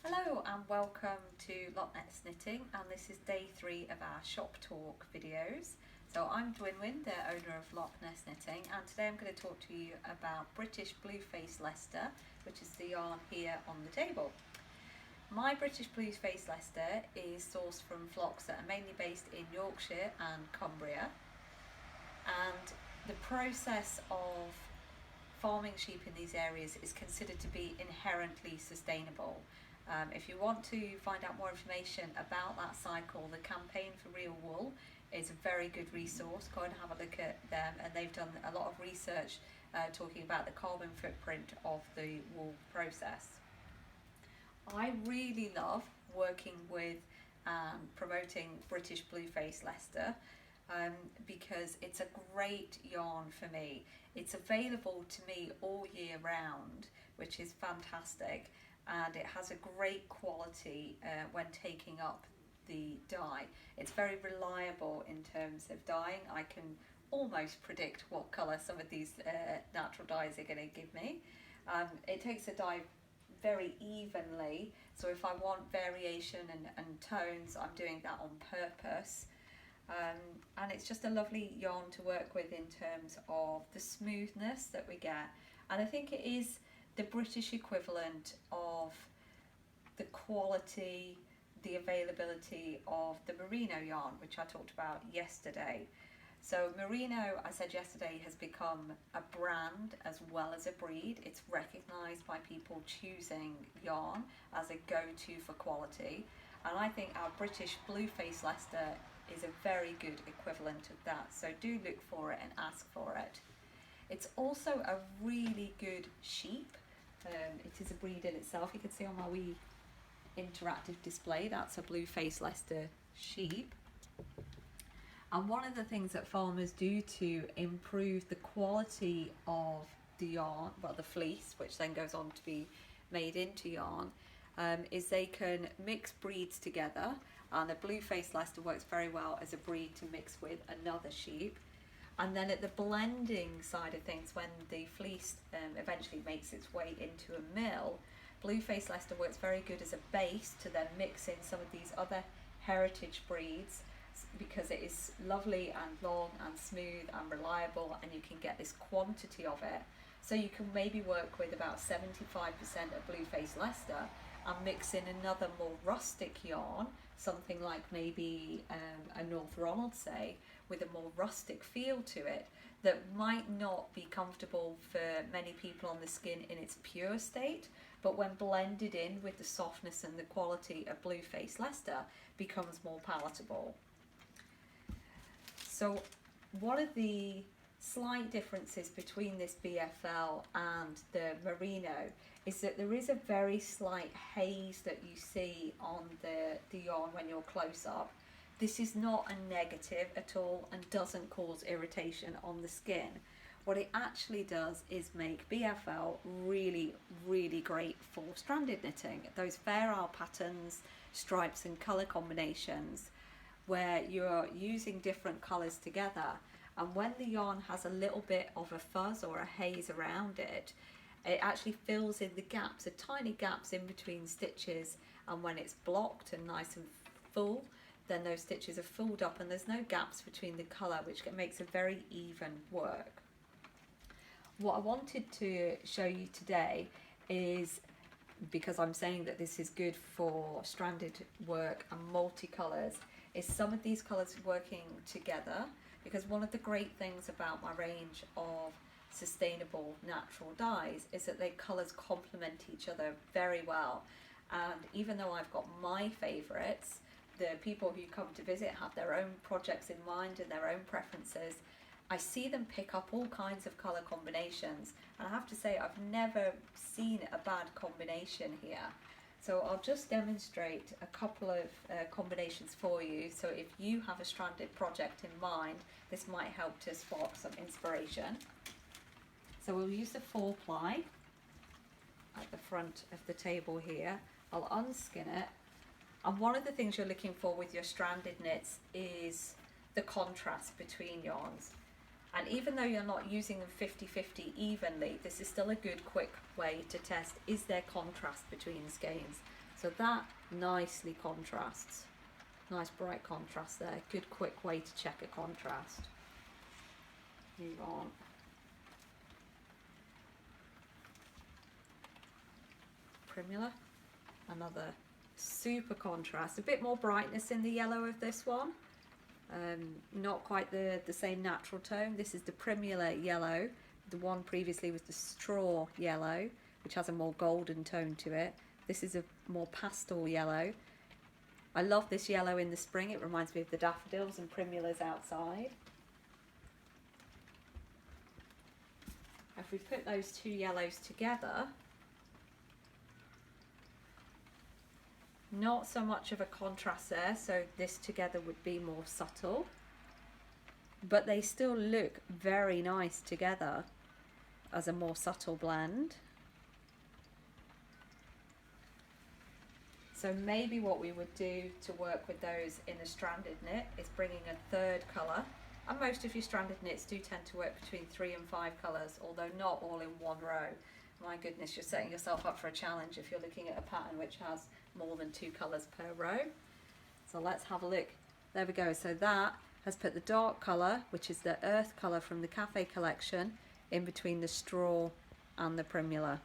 Hello and welcome to Loch Ness Knitting, and this is day 3 of our shop talk videos. So I'm Dwinwyn, the owner of Loch Ness Knitting, and today I'm going to talk to you about British Blue Faced Leicester, which is the yarn here on the table. My British Blue Faced Leicester is sourced from flocks that are mainly based in Yorkshire and Cumbria, and the process of farming sheep in these areas is considered to be inherently sustainable. If you want to find out more information about that cycle, the Campaign for Real Wool is a very good resource. Go and have a look at them, and they've done a lot of research talking about the carbon footprint of the wool process. I really love working with and promoting British Blue Faced Leicester because it's a great yarn for me. It's available to me all year round, which is fantastic, and it has a great quality when taking up the dye. It's very reliable in terms of dyeing. I can almost predict what colour some of these natural dyes are going to give me. It takes the dye very evenly, so if I want variation and tones, I'm doing that on purpose. And it's just a lovely yarn to work with in terms of the smoothness that we get, and I think it is the British equivalent of the quality, the availability of the merino yarn, which I talked about yesterday. So merino, I said yesterday, has become a brand as well as a breed. It's recognised by people choosing yarn as a go-to for quality, and I think our British Blue Faced Leicester is a very good equivalent of that, so do look for it and ask for it. It's also a really good sheep. It is a breed in itself. You can see on my wee interactive display, that's a Blue Faced Leicester sheep. And one of the things that farmers do to improve the quality of the yarn, well, the fleece, which then goes on to be made into yarn, is they can mix breeds together, and the Blue Faced Leicester works very well as a breed to mix with another sheep. And then at the blending side of things, when the fleece eventually makes its way into a mill, Blue Faced Leicester works very good as a base to then mix in some of these other heritage breeds, because it is lovely and long and smooth and reliable, and you can get this quantity of it. So you can maybe work with about 75% of Blue Faced Leicester and mix in another more rustic yarn, something like maybe a North Ronald, say, with a more rustic feel to it, that might not be comfortable for many people on the skin in its pure state, but when blended in with the softness and the quality of Blue Faced Leicester, becomes more palatable. So one of the slight differences between this BFL and the merino is that there is a very slight haze that you see on the yarn when you're close up. This is not a negative at all and doesn't cause irritation on the skin. What it actually does is make BFL really, really great for stranded knitting. Those fair isle patterns, stripes and colour combinations where you're using different colours together, and when the yarn has a little bit of a fuzz or a haze around it, it actually fills in the gaps, the tiny gaps in between stitches, and when it's blocked and nice and full, then those stitches are filled up and there's no gaps between the colour, which makes a very even work. What I wanted to show you today is, because I'm saying that this is good for stranded work and multicolours, is some of these colours working together, because one of the great things about my range of sustainable natural dyes is that their colours complement each other very well. And even though I've got my favourites, the people who come to visit have their own projects in mind and their own preferences. I see them pick up all kinds of colour combinations, and I have to say I've never seen a bad combination here. So I'll just demonstrate a couple of combinations for you, so if you have a stranded project in mind, this might help to spark some inspiration. So we'll use the 4-ply at the front of the table here. I'll unskin it, and one of the things you're looking for with your stranded knits is the contrast between yarns. And even though you're not using them 50-50 evenly, this is still a good quick way to test, is there contrast between skeins? So that nicely contrasts. Nice bright contrast there. Good quick way to check a contrast. Move on. Primula. Another super contrast. A bit more brightness in the yellow of this one. Not quite the same natural tone. This is the Primula yellow. The one previously was the straw yellow, which has a more golden tone to it. This is a more pastel yellow. I love this yellow in the spring. It reminds me of the daffodils and primulas outside. If we put those two yellows together, not so much of a contrast there, so this together would be more subtle, but they still look very nice together as a more subtle blend. So maybe what we would do to work with those in a stranded knit is bringing a third colour, and most of your stranded knits do tend to work between 3 and 5 colours, although not all in one row. My goodness, you're setting yourself up for a challenge if you're looking at a pattern which has more than 2 colours per row. So let's have a look. There we go. So that has put the dark colour, which is the earth colour from the Cafe collection, in between the straw and the Primula.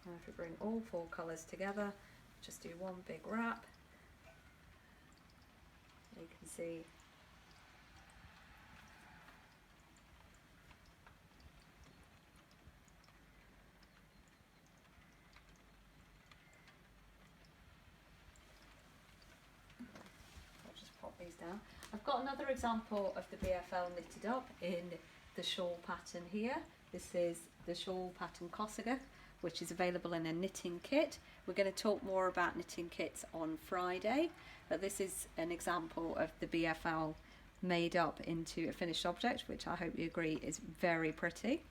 Now if we bring all 4 colours together, just do one big wrap. You can see these down. I've got another example of the BFL knitted up in the shawl pattern here. This is the shawl pattern Cossiger, which is available in a knitting kit. We're going to talk more about knitting kits on Friday, but this is an example of the BFL made up into a finished object, which I hope you agree is very pretty.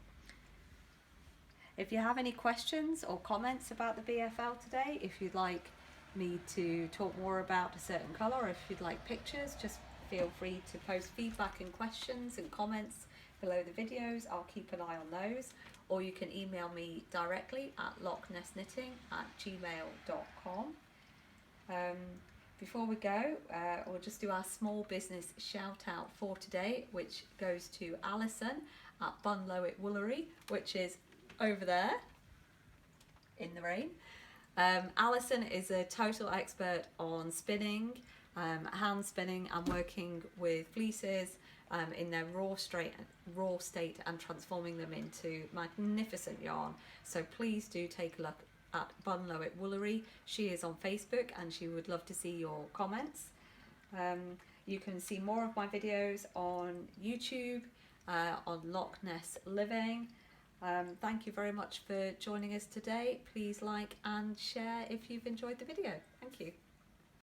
If you have any questions or comments about the BFL today, if you'd like me to talk more about a certain colour, or if you'd like pictures, just feel free to post feedback and questions and comments below the videos. I'll keep an eye on those, or you can email me directly at lochnesknitting@gmail.com. Before we go, we'll just do our small business shout out for today, which goes to Alison at Bunlowick Woolery, which is over there in the rain. Alison is a total expert on spinning, hand spinning, and working with fleeces in their raw state and transforming them into magnificent yarn. So please do take a look at Bunlowick Woolery. She is on Facebook and she would love to see your comments. You can see more of my videos on YouTube, on Loch Ness Living. Thank you very much for joining us today. Please like and share if you've enjoyed the video. Thank you.